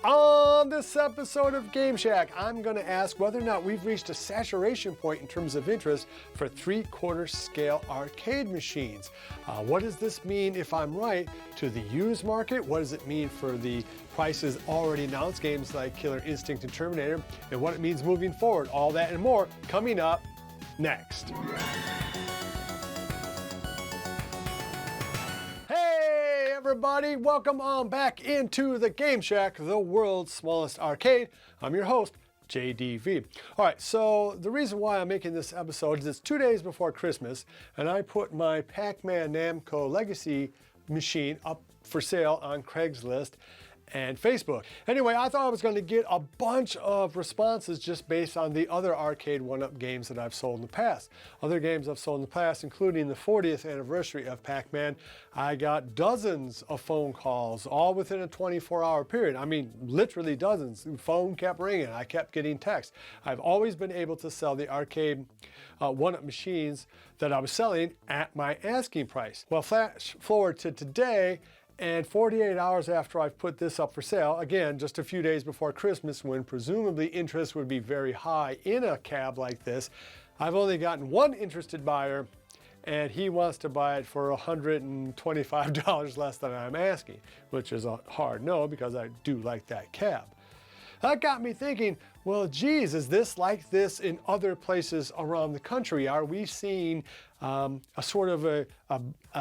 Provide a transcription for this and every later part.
On this episode of Game Shack, I'm going to ask whether or not we've reached a saturation point in terms of interest for 3/4 scale arcade machines. What does this mean, if I'm right, to the used market? What does it mean for the prices already announced, games like Killer Instinct and Terminator, and what it means moving forward? All that and more coming up next. Hey everybody, welcome on back into the Game Shack, the world's smallest arcade. I'm your host, JDV. All right, so the reason why I'm making this episode is it's 2 days before Christmas, and I put my Pac-Man Namco Legacy machine up for sale on Craigslist and Facebook. Anyway, I thought I was going to get a bunch of responses just based on the other Arcade1up games that I've sold in the past. Other games I've sold in the past, including the 40th anniversary of Pac-Man, I got dozens of phone calls, all within a 24-hour period. I mean, literally dozens. The phone kept ringing. I kept getting texts. I've always been able to sell the Arcade1up machines that I was selling at my asking price. Well, flash forward to today, and 48 hours after I've put this up for sale, again, just a few days before Christmas, when presumably interest would be very high in a cab like this, I've only gotten one interested buyer, and he wants to buy it for $125 less than I'm asking, which is a hard no because I do like that cab. That got me thinking, well, geez, is this like this in other places around the country? Are we seeing a sort of a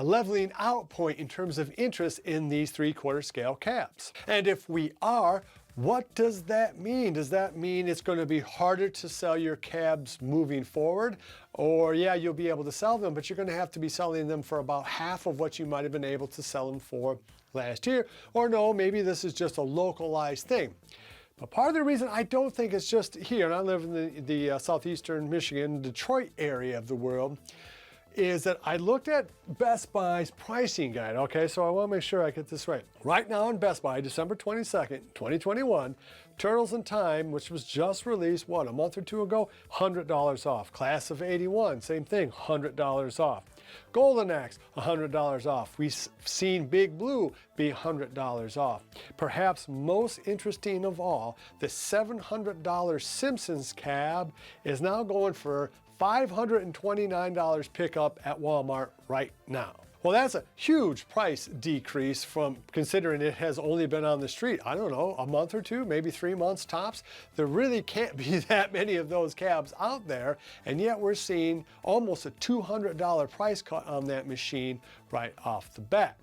leveling out point in terms of interest in these 3/4 scale cabs? And if we are, what does that mean? Does that mean it's going to be harder to sell your cabs moving forward? Or yeah, you'll be able to sell them, but you're going to have to be selling them for about half of what you might have been able to sell them for last year? Or no, maybe this is just a localized thing. But part of the reason I don't think it's just here, and I live in the southeastern Michigan, Detroit area of the world, is that I looked at Best Buy's pricing guide. Okay, so I want to make sure I get this right. Right now in Best Buy, December 22nd, 2021, Turtles in Time, which was just released, what, a month or two ago? $100 off. Class of 81, same thing, $100 off. Golden Axe, $100 off. We've seen Big Blue be $100 off. Perhaps most interesting of all, the $700 Simpsons cab is now going for $529 pickup at Walmart right now. Well, that's a huge price decrease from considering it has only been on the street, I don't know, a month or two, maybe 3 months tops. There really can't be that many of those cabs out there, and yet we're seeing almost a $200 price cut on that machine right off the bat.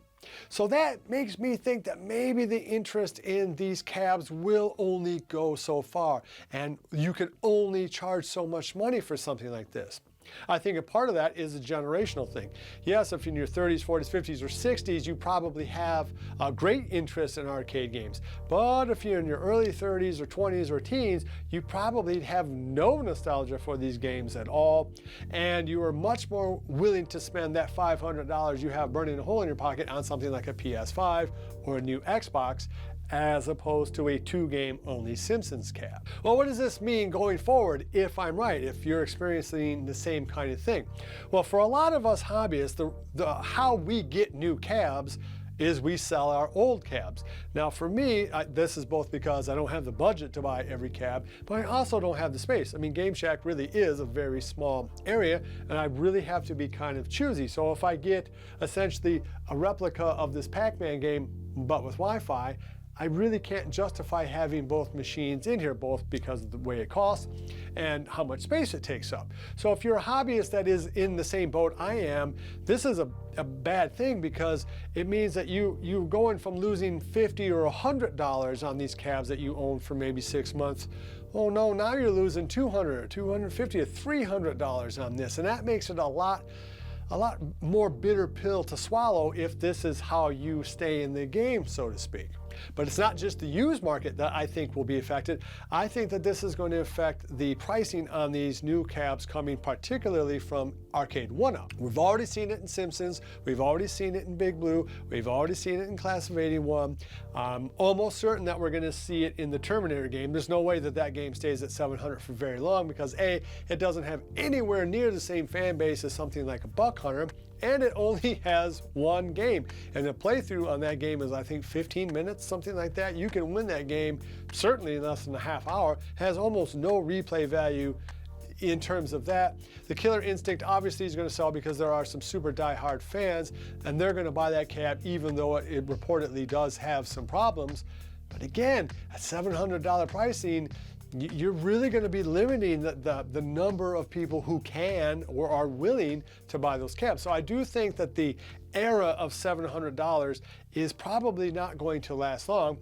So that makes me think that maybe the interest in these cabs will only go so far, and you can only charge so much money for something like this. I think a part of that is a generational thing. Yes, if you're in your 30s, 40s, 50s, or 60s, you probably have a great interest in arcade games. But if you're in your early 30s or 20s or teens, you probably have no nostalgia for these games at all, and you are much more willing to spend that $500 you have burning a hole in your pocket on something like a PS5 or a new Xbox, as opposed to a 2-game only Simpsons cab. Well, what does this mean going forward if I'm right, if you're experiencing the same kind of thing? Well, for a lot of us hobbyists, how we get new cabs is we sell our old cabs. Now for me, this is both because I don't have the budget to buy every cab, but I also don't have the space. I mean, Game Shack really is a very small area, and I really have to be kind of choosy. So if I get essentially a replica of this Pac-Man game, but with Wi-Fi, I really can't justify having both machines in here, both because of the way it costs and how much space it takes up. So if you're a hobbyist that is in the same boat I am, this is a bad thing, because it means that you're going from losing $50 or $100 on these cabs that you own for maybe 6 months. Oh no, now you're losing $200, $250, or $300 on this, and that makes it a lot more bitter pill to swallow if this is how you stay in the game, so to speak. But it's not just the used market that I think will be affected. I think that this is going to affect the pricing on these new cabs coming particularly from Arcade1up. We've already seen it in Simpsons, we've already seen it in Big Blue, we've already seen it in Class of 81. I'm almost certain that we're going to see it in the Terminator game. There's no way that that game stays at $700 for very long, because A, it doesn't have anywhere near the same fan base as something like a Buck Hunter, and it only has one game. And the playthrough on that game is, I think, 15 minutes, something like that. You can win that game certainly in less than a half hour. Has almost no replay value in terms of that. The Killer Instinct obviously is going to sell because there are some super die-hard fans, and they're going to buy that cab even though it reportedly does have some problems. But again, at $700 pricing, you're really going to be limiting the number of people who can or are willing to buy those cabs. So I do think that the era of $700 is probably not going to last long.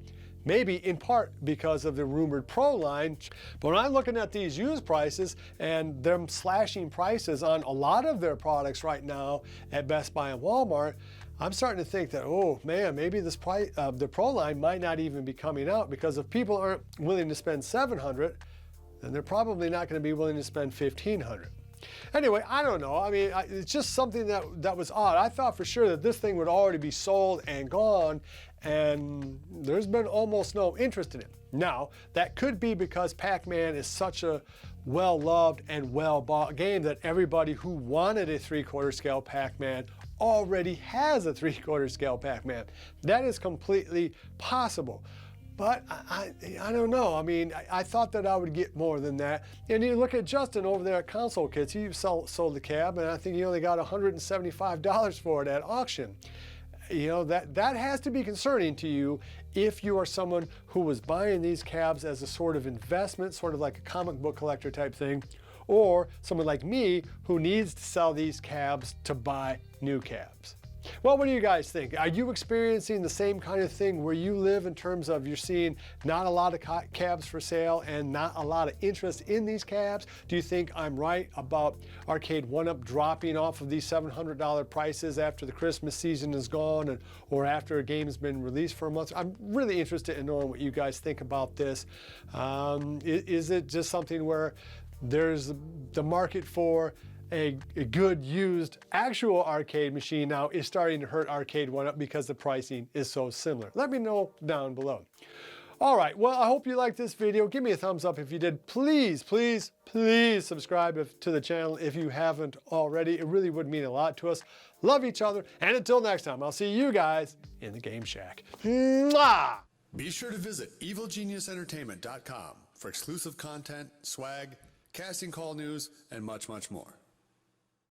Maybe in part because of the rumored Pro line. But when I'm looking at these used prices and them slashing prices on a lot of their products right now at Best Buy and Walmart, I'm starting to think that, oh man, maybe this price, the Pro line might not even be coming out, because if people aren't willing to spend $700, then they're probably not going to be willing to spend $1,500. Anyway, I don't know. I mean, it's just something that was odd. I thought for sure that this thing would already be sold and gone, and there's been almost no interest in it. Now, that could be because Pac-Man is such a well-loved and well-bought game that everybody who wanted a 3/4 scale Pac-Man already has a 3/4 scale Pac-Man. That is completely possible. But I don't know. I mean, I thought that I would get more than that. And you look at Justin over there at Console Kits. He sold the cab, and I think he only got $175 for it at auction. You know, that has to be concerning to you if you are someone who was buying these cabs as a sort of investment, sort of like a comic book collector type thing, or someone like me who needs to sell these cabs to buy new cabs. Well, what do you guys think? Are you experiencing the same kind of thing where you live, in terms of you're seeing not a lot of cabs for sale and not a lot of interest in these cabs? Do you think I'm right about Arcade1up dropping off of these $700 prices after the Christmas season is gone, or after a game's been released for a month? I'm really interested in knowing what you guys think about this. Is it just something where there's the market for a good used actual arcade machine now is starting to hurt Arcade1up because the pricing is so similar? Let me know down below. All right, well, I hope you liked this video. Give me a thumbs up if you did. Please, please, please subscribe to the channel if you haven't already. It really would mean a lot to us. Love each other, and until next time, I'll see you guys in the Game Shack. Mwah! Be sure to visit evilgeniusentertainment.com for exclusive content, swag, casting call news, and much, much more.